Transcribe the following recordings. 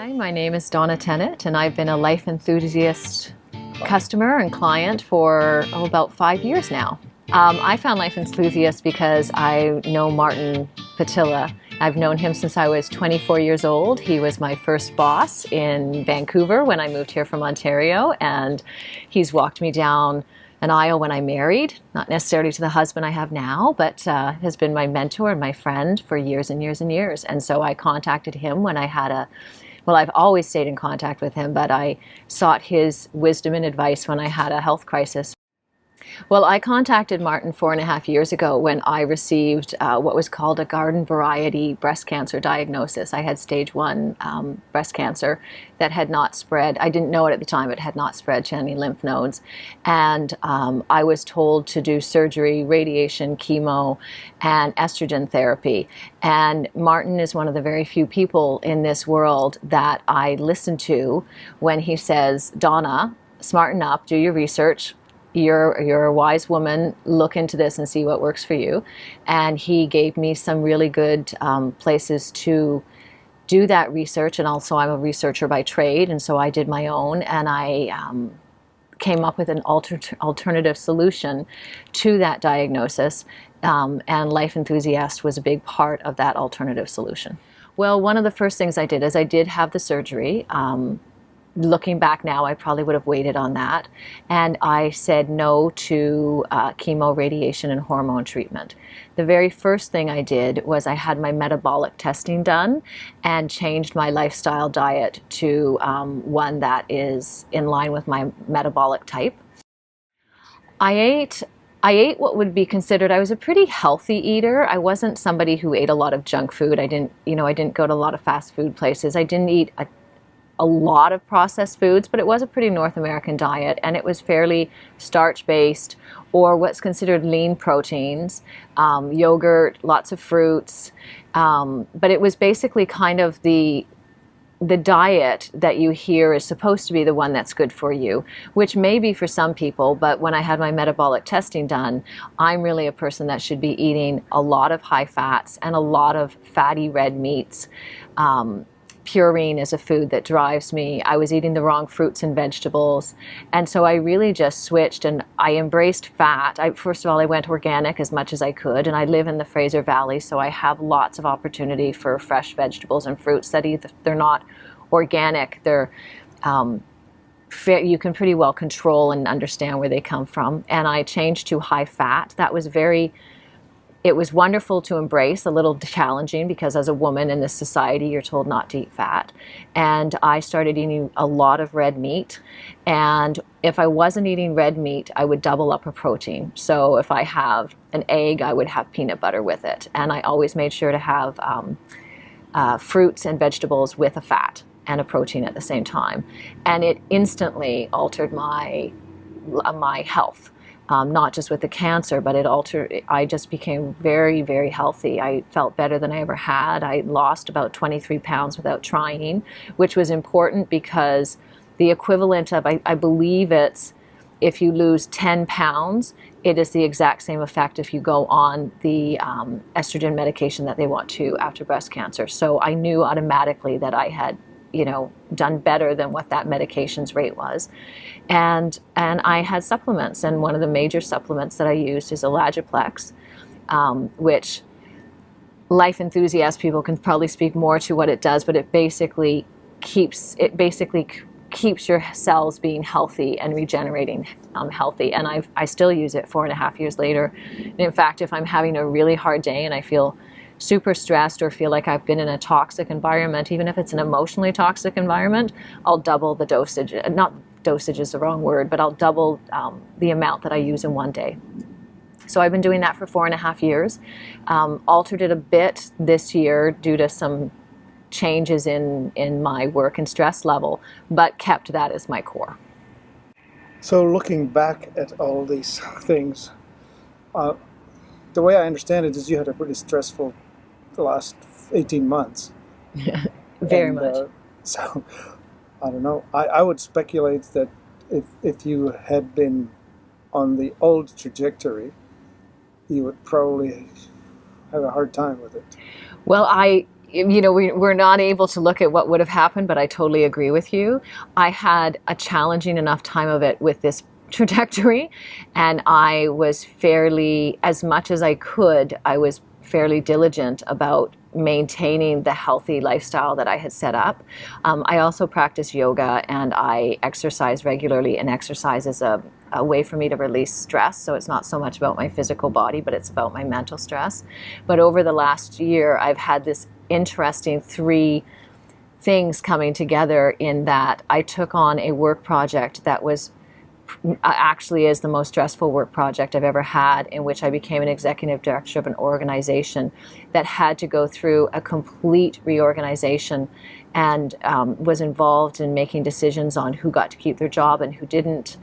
Hi, my name is Donna Tennant, and I've been a Life Enthusiast customer and client for about 5 years now. I found Life Enthusiast because I know Martin Patilla. I've known him since I was 24 years old. He was my first boss in Vancouver when I moved here from Ontario, and he's walked me down an aisle when I married, not necessarily to the husband I have now, but has been my mentor and my friend for years and years and years. And so I contacted him when I had I've always stayed in contact with him, but I sought his wisdom and advice when I had a health crisis. Well, I contacted Martin 4.5 years ago when I received what was called a garden variety breast cancer diagnosis. I had stage 1 breast cancer that had not spread. I didn't know it at the time. It had not spread to any lymph nodes. And I was told to do surgery, radiation, chemo, and estrogen therapy. And Martin is one of the very few people in this world that I listen to when he says, "Donna, smarten up, do your research. You're a wise woman, look into this and see what works for you." And he gave me some really good places to do that research. And also I'm a researcher by trade, and so I did my own, and I came up with an alternative solution to that diagnosis. And Life Enthusiast was a big part of that alternative solution. Well, one of the first things I did is I did have the surgery. Looking back now, I probably would have waited on that. And I said no to chemo, radiation, and hormone treatment. The very first thing I did was I had my metabolic testing done and changed my lifestyle diet to one that is in line with my metabolic type. I ate what would be considered, I was a pretty healthy eater. I wasn't somebody who ate a lot of junk food. I didn't go to a lot of fast food places. I didn't eat a lot of processed foods, but it was a pretty North American diet, and it was fairly starch-based, or what's considered lean proteins, yogurt, lots of fruits, but it was basically kind of the diet that you hear is supposed to be the one that's good for you, which may be for some people, but when I had my metabolic testing done, I'm really a person that should be eating a lot of high fats and a lot of fatty red meats. Purine is a food that drives me. I was eating the wrong fruits and vegetables. And so I really just switched, and I embraced fat. First of all, I went organic as much as I could, and I live in the Fraser Valley, so I have lots of opportunity for fresh vegetables and fruits that either they're not organic, they're you can pretty well control and understand where they come from. And I changed to high fat. It was wonderful to embrace, a little challenging because as a woman in this society, you're told not to eat fat. And I started eating a lot of red meat. And if I wasn't eating red meat, I would double up a protein. So if I have an egg, I would have peanut butter with it. And I always made sure to have fruits and vegetables with a fat and a protein at the same time. And it instantly altered my health. Not just with the cancer, but I just became very, very healthy. I felt better than I ever had. I lost about 23 pounds without trying, which was important because the equivalent of, I believe it's, if you lose 10 pounds, it is the exact same effect if you go on the estrogen medication that they want to after breast cancer. So I knew automatically that I had done better than what that medication's rate was. And I had supplements, and one of the major supplements that I used is Elagiplex, which Life Enthusiast people can probably speak more to what it does, but it basically keeps your cells being healthy and regenerating healthy. And I still use it 4.5 years later. And in fact, if I'm having a really hard day and I feel super stressed or feel like I've been in a toxic environment, even if it's an emotionally toxic environment, I'll double the dosage. Not dosage is the wrong word, but I'll double the amount that I use in one day. So I've been doing that for 4.5 years. Altered it a bit this year due to some changes in my work and stress level, but kept that as my core. So looking back at all these things, the way I understand it is you had a pretty stressful the last 18 months. Very much. So, I don't know. I would speculate that if you had been on the old trajectory, you would probably have a hard time with it. Well, we're not able to look at what would have happened, but I totally agree with you. I had a challenging enough time of it with this trajectory, and I was fairly, as much as I could, I was fairly diligent about maintaining the healthy lifestyle that I had set up. I also practice yoga and I exercise regularly, and exercise is a way for me to release stress. So it's not so much about my physical body, but it's about my mental stress. But over the last year, I've had this interesting three things coming together in that I took on a work project that was actually is the most stressful work project I've ever had, in which I became an executive director of an organization that had to go through a complete reorganization, and was involved in making decisions on who got to keep their job and who didn't.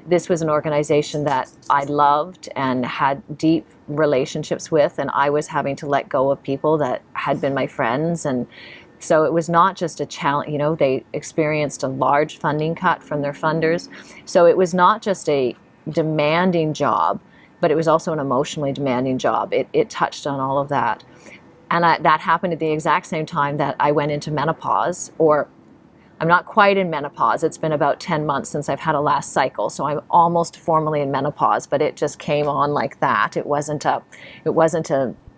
This was an organization that I loved and had deep relationships with, and I was having to let go of people that had been my friends. And so it was not just a challenge, they experienced a large funding cut from their funders. So it was not just a demanding job, but it was also an emotionally demanding job. It touched on all of that. And that happened at the exact same time that I went into menopause, or I'm not quite in menopause. It's been about 10 months since I've had a last cycle. So I'm almost formally in menopause, but it just came on like that. It wasn't a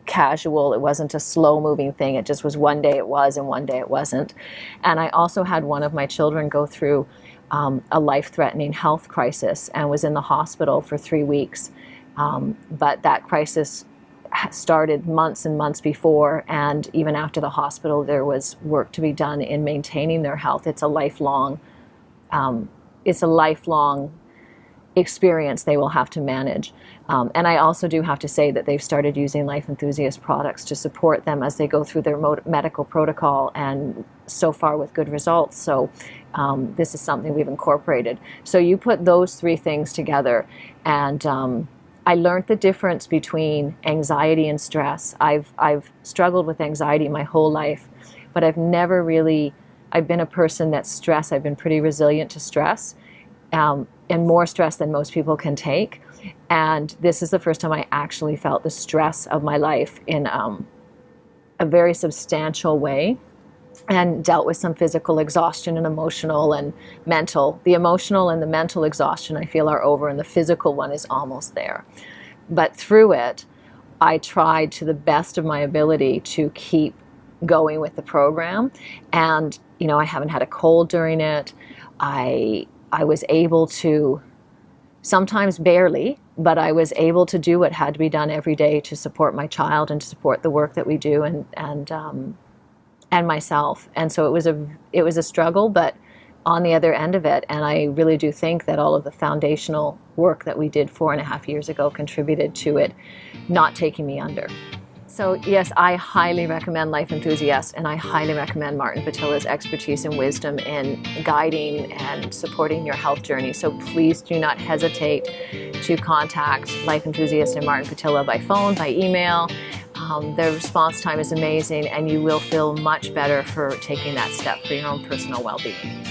casual, it wasn't a slow moving thing. It just was one day it was and one day it wasn't. And I also had one of my children go through a life-threatening health crisis and was in the hospital for 3 weeks. But that crisis started months and months before, and even after the hospital there was work to be done in maintaining their health. It's a lifelong experience they will have to manage. And I also do have to say that they've started using Life Enthusiast products to support them as they go through their medical protocol, and so far with good results. So this is something we've incorporated. So you put those three things together, and I learned the difference between anxiety and stress. I've struggled with anxiety my whole life, but I've been a person that's stressed. I've been pretty resilient to stress. And more stress than most people can take. And this is the first time I actually felt the stress of my life in a very substantial way, and dealt with some physical exhaustion and emotional and mental. The emotional and the mental exhaustion I feel are over, and the physical one is almost there. But through it, I tried to the best of my ability to keep going with the program. And, I haven't had a cold during it. I was able to, sometimes barely, but I was able to do what had to be done every day to support my child and to support the work that we do and myself. And so it was a struggle, but on the other end of it, and I really do think that all of the foundational work that we did 4.5 years ago contributed to it not taking me under. So yes, I highly recommend Life Enthusiast, and I highly recommend Martin Patilla's expertise and wisdom in guiding and supporting your health journey. So please do not hesitate to contact Life Enthusiast and Martin Patilla by phone, by email. Their response time is amazing, and you will feel much better for taking that step for your own personal well-being.